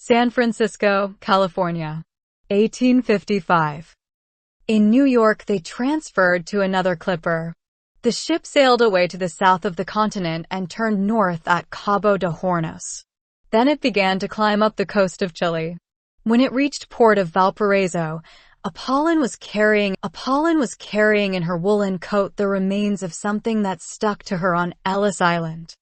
San Francisco, California. 1855. In New York, they transferred to another clipper. The ship sailed away to the south of the continent and turned north at Cabo de Hornos. Then it began to climb up the coast of Chile. When it reached port of Valparaiso, Apollon was carrying in her woolen coat the remains of something that stuck to her on Ellis Island.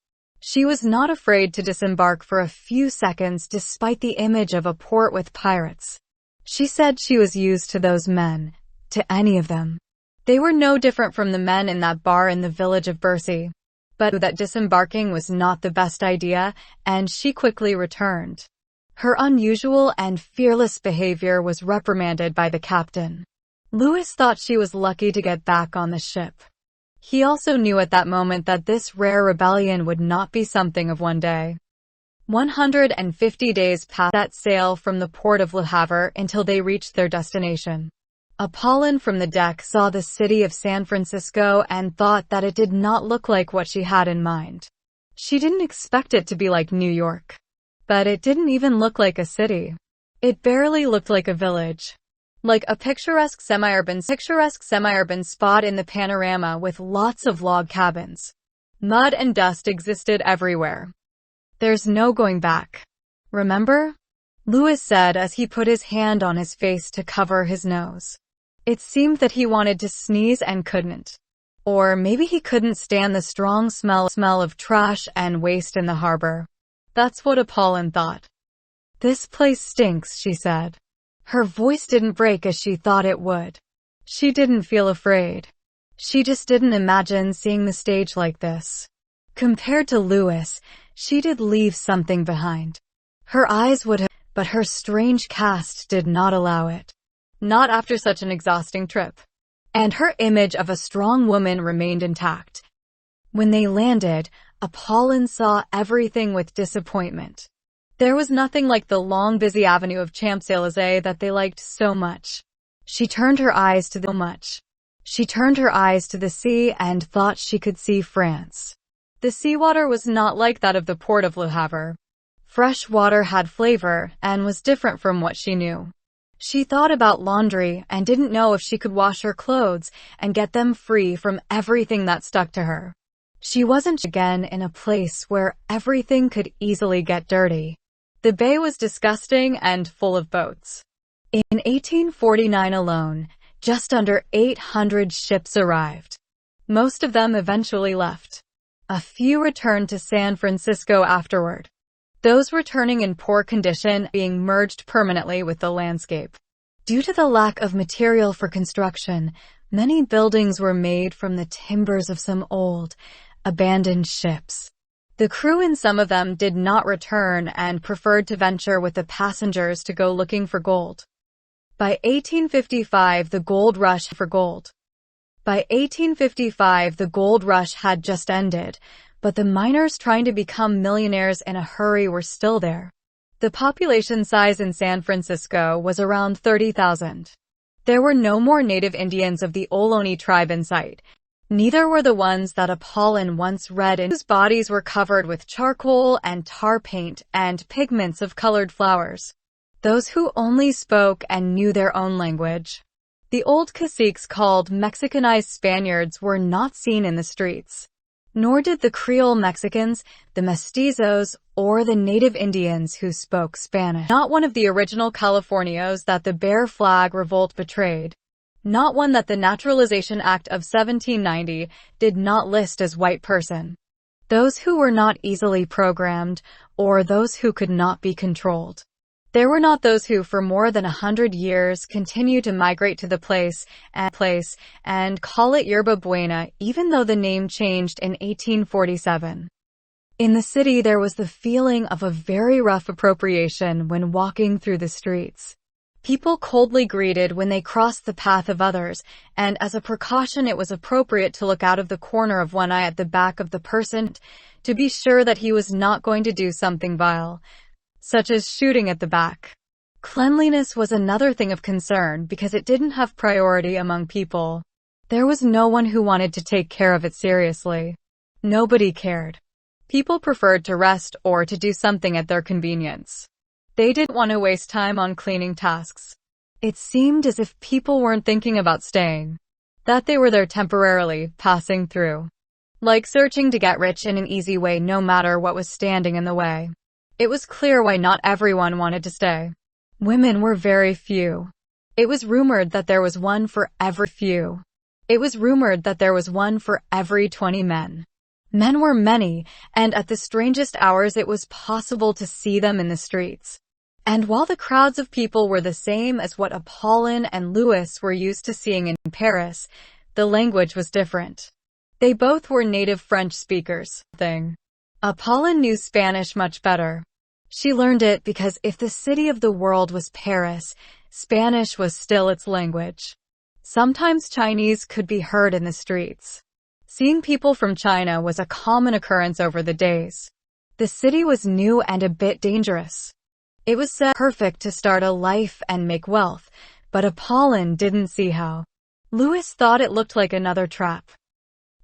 She was not afraid to disembark for a few seconds despite the image of a port with pirates. She said she was used to those men, to any of them. They were no different from the men in that bar in the village of Bercy. But that disembarking was not the best idea, and she quickly returned. Her unusual and fearless behavior was reprimanded by the captain. Lewis thought she was lucky to get back on the ship. He also knew at that moment that this rare rebellion would not be something of one day. 150 days passed that sail from the port of Le Havre until they reached their destination. Apollon from the deck saw the city of San Francisco and thought that it did not look like what she had in mind. She didn't expect it to be like New York. But it didn't even look like a city. It barely looked like a village. Like a picturesque semi-urban spot in the panorama with lots of log cabins. Mud and dust existed everywhere. There's no going back. Remember? Lewis said as he put his hand on his face to cover his nose. It seemed that he wanted to sneeze and couldn't. Or maybe he couldn't stand the strong smell of trash and waste in the harbor. That's what Apollon thought. This place stinks, she said. Her voice didn't break as she thought it would. She didn't feel afraid. She just didn't imagine seeing the stage like this. Compared to Lewis, she did leave something behind. Her eyes would have, but her strange cast did not allow it. Not after such an exhausting trip. And her image of a strong woman remained intact. When they landed, Apollon saw everything with disappointment. There was nothing like the long, busy avenue of Champs-Élysées that they liked so much. She turned her eyes to the sea and thought she could see France. The seawater was not like that of the port of Le Havre. Fresh water had flavor and was different from what she knew. She thought about laundry and didn't know if she could wash her clothes and get them free from everything that stuck to her. She wasn't again in a place where everything could easily get dirty. The bay was disgusting and full of boats. In 1849 alone, just under 800 ships arrived. Most of them eventually left. A few returned to San Francisco afterward. Those returning in poor condition being merged permanently with the landscape. Due to the lack of material for construction, many buildings were made from the timbers of some old, abandoned ships. The crew in some of them did not return and preferred to venture with the passengers to go looking for gold. By 1855, the gold rush had just ended, but the miners trying to become millionaires in a hurry were still there. The population size in San Francisco was around 30,000. There were no more native Indians of the Ohlone tribe in sight. Neither were the ones that Apollon once read in whose bodies were covered with charcoal and tar paint and pigments of colored flowers. Those who only spoke and knew their own language. The old caciques called Mexicanized Spaniards were not seen in the streets. Nor did the Creole Mexicans, the mestizos, or the native Indians who spoke Spanish. Not one of the original Californios that the Bear Flag Revolt betrayed. Not one that the Naturalization Act of 1790 did not list as white person. Those who were not easily programmed, or those who could not be controlled. There were not those who for more than 100 years continued to migrate to the place and call it Yerba Buena even though the name changed in 1847. In the city there was the feeling of a very rough appropriation when walking through the streets. People coldly greeted when they crossed the path of others, and as a precaution it was appropriate to look out of the corner of one eye at the back of the person to be sure that he was not going to do something vile, such as shooting at the back. Cleanliness was another thing of concern because it didn't have priority among people. There was no one who wanted to take care of it seriously. Nobody cared. People preferred to rest or to do something at their convenience. They didn't want to waste time on cleaning tasks. It seemed as if people weren't thinking about staying, that they were there temporarily, passing through. Like searching to get rich in an easy way no matter what was standing in the way. It was clear why not everyone wanted to stay. Women were very few. It was rumored that there was one for every few. It was rumored that there was one for every 20 men. Men were many, and at the strangest hours it was possible to see them in the streets. And while the crowds of people were the same as what Apollon and Louis were used to seeing in Paris, the language was different. They both were native French speakers. Apollon knew Spanish much better. She learned it because if the city of the world was Paris, Spanish was still its language. Sometimes Chinese could be heard in the streets. Seeing people from China was a common occurrence over the days. The city was new and a bit dangerous. It was said perfect to start a life and make wealth, but Apollon didn't see how. Louis thought it looked like another trap.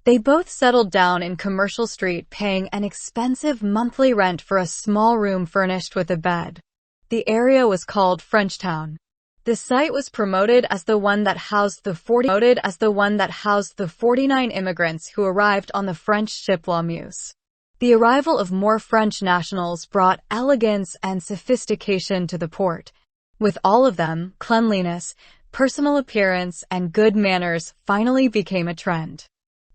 They both settled down in Commercial Street, paying an expensive monthly rent for a small room furnished with a bed. The area was called Frenchtown. The site was promoted as the one that housed the 49 immigrants who arrived on the French ship La Meuse. The arrival of more French nationals brought elegance and sophistication to the port. With all of them, cleanliness, personal appearance, and good manners finally became a trend.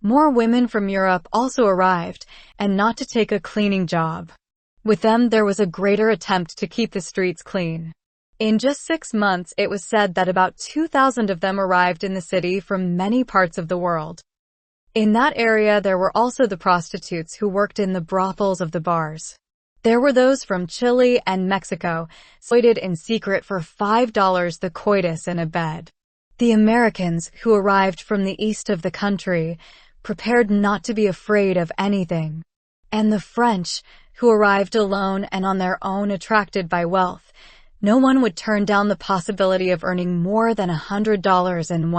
More women from Europe also arrived, and not to take a cleaning job. With them there was a greater attempt to keep the streets clean. In just 6 months it was said that about 2,000 of them arrived in the city from many parts of the world. In that area there were also the prostitutes who worked in the brothels of the bars. There were those from Chile and Mexico, exploited in secret for $5 the coitus in a bed. The Americans, who arrived from the east of the country, prepared not to be afraid of anything. And the French, who arrived alone and on their own, attracted by wealth. No one would turn down the possibility of earning more than $100 in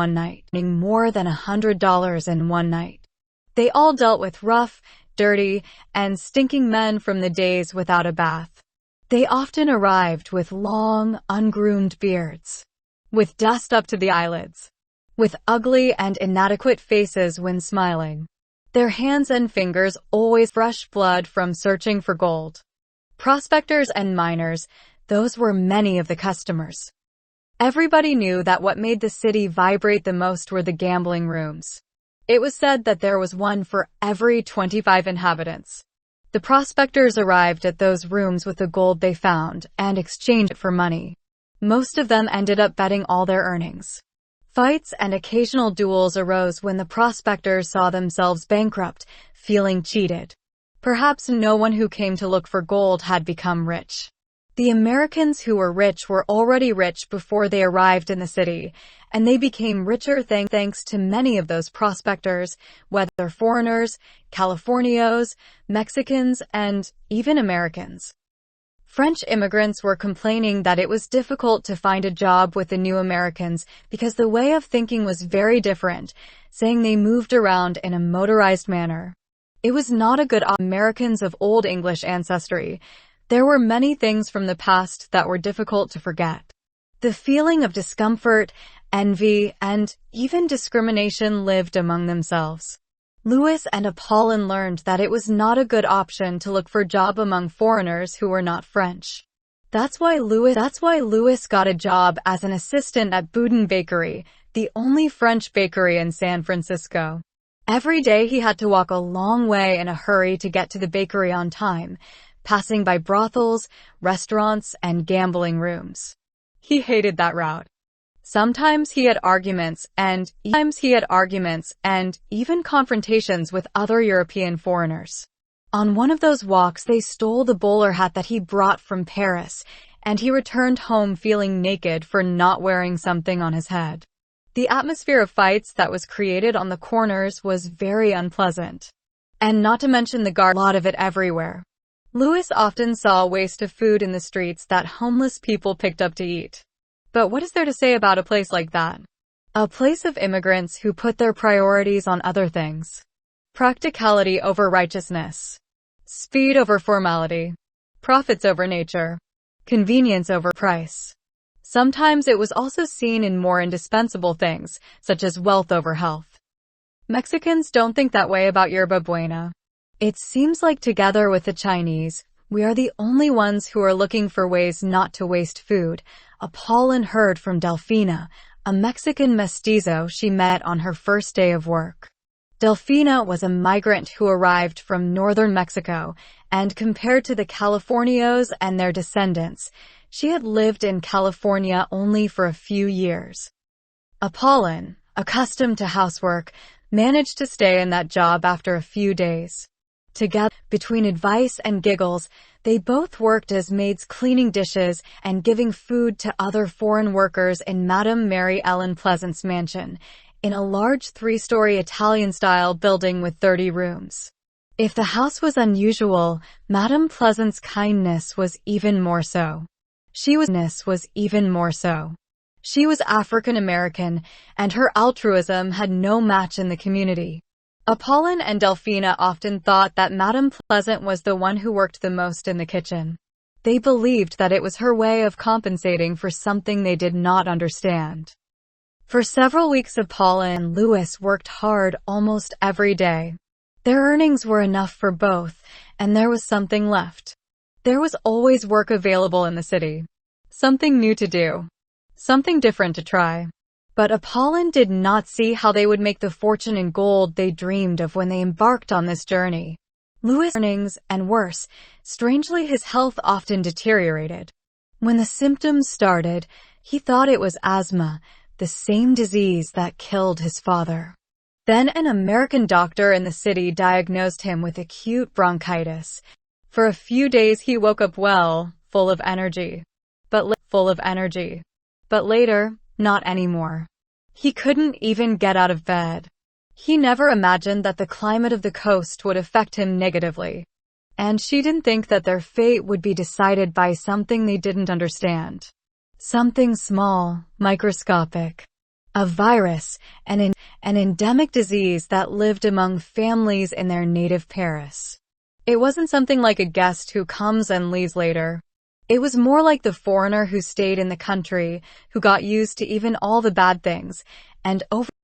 one night. They all dealt with rough, dirty, and stinking men from the days without a bath. They often arrived with long, ungroomed beards, with dust up to the eyelids, with ugly and inadequate faces when smiling. Their hands and fingers always fresh blood from searching for gold. Prospectors and miners, those were many of the customers. Everybody knew that what made the city vibrate the most were the gambling rooms. It was said that there was one for every 25 inhabitants. The prospectors arrived at those rooms with the gold they found and exchanged it for money. Most of them ended up betting all their earnings. Fights and occasional duels arose when the prospectors saw themselves bankrupt, feeling cheated. Perhaps no one who came to look for gold had become rich. The Americans who were rich were already rich before they arrived in the city, and they became richer thanks to many of those prospectors, whether foreigners, Californios, Mexicans, and even Americans. French immigrants were complaining that it was difficult to find a job with the new Americans because the way of thinking was very different, saying they moved around in a motorized manner. It was not a good option for Americans of Old English ancestry. There were many things from the past that were difficult to forget. The feeling of discomfort, envy, and even discrimination lived among themselves. Louis and Apollon learned that it was not a good option to look for a job among foreigners who were not French. That's why Louis got a job as an assistant at Boudin Bakery, the only French bakery in San Francisco. Every day he had to walk a long way in a hurry to get to the bakery on time, passing by brothels, restaurants, and gambling rooms. He hated that route. Sometimes he had arguments and even confrontations with other European foreigners. On one of those walks they stole the bowler hat that he brought from Paris, and he returned home feeling naked for not wearing something on his head. The atmosphere of fights that was created on the corners was very unpleasant. And not to mention the lot of it everywhere. Louis often saw a waste of food in the streets that homeless people picked up to eat. But what is there to say about a place like that? A place of immigrants who put their priorities on other things. Practicality over righteousness. Speed over formality. Profits over nature. convenience over price. Sometimes it was also seen in more indispensable things, such as wealth over health. Mexicans don't think that way about yerba buena. It seems like, together with the Chinese, we are the only ones who are looking for ways not to waste food. Apollon heard from Delfina, a Mexican mestizo she met on her first day of work. Delfina was a migrant who arrived from northern Mexico, and compared to the Californios and their descendants, she had lived in California only for a few years. Apollon, accustomed to housework, managed to stay in that job after a few days. Together, between advice and giggles, they both worked as maids, cleaning dishes and giving food to other foreign workers in Madame Mary Ellen Pleasant's mansion, in a large 3-story Italian-style building with 30 rooms. If the house was unusual, Madame Pleasant's kindness was even more so. She was African American, and her altruism had no match in the community. Apollon and Delfina often thought that Madame Pleasant was the one who worked the most in the kitchen. They believed that it was her way of compensating for something they did not understand. For several weeks, Apollon and Louis worked hard almost every day. Their earnings were enough for both, and there was something left. There was always work available in the city. Something new to do. Something different to try. But Apollon did not see how they would make the fortune in gold they dreamed of when they embarked on this journey. Louis' earnings, and worse, strangely his health often deteriorated. When the symptoms started, he thought it was asthma, the same disease that killed his father. Then an American doctor in the city diagnosed him with acute bronchitis. For a few days he woke up well, full of energy. But later, not anymore. He couldn't even get out of bed. He never imagined that the climate of the coast would affect him negatively. And she didn't think that their fate would be decided by something they didn't understand. Something small, microscopic. A virus, an endemic disease that lived among families in their native Paris. It wasn't something like a guest who comes and leaves later. It was more like the foreigner who stayed in the country, who got used to even all the bad things, and over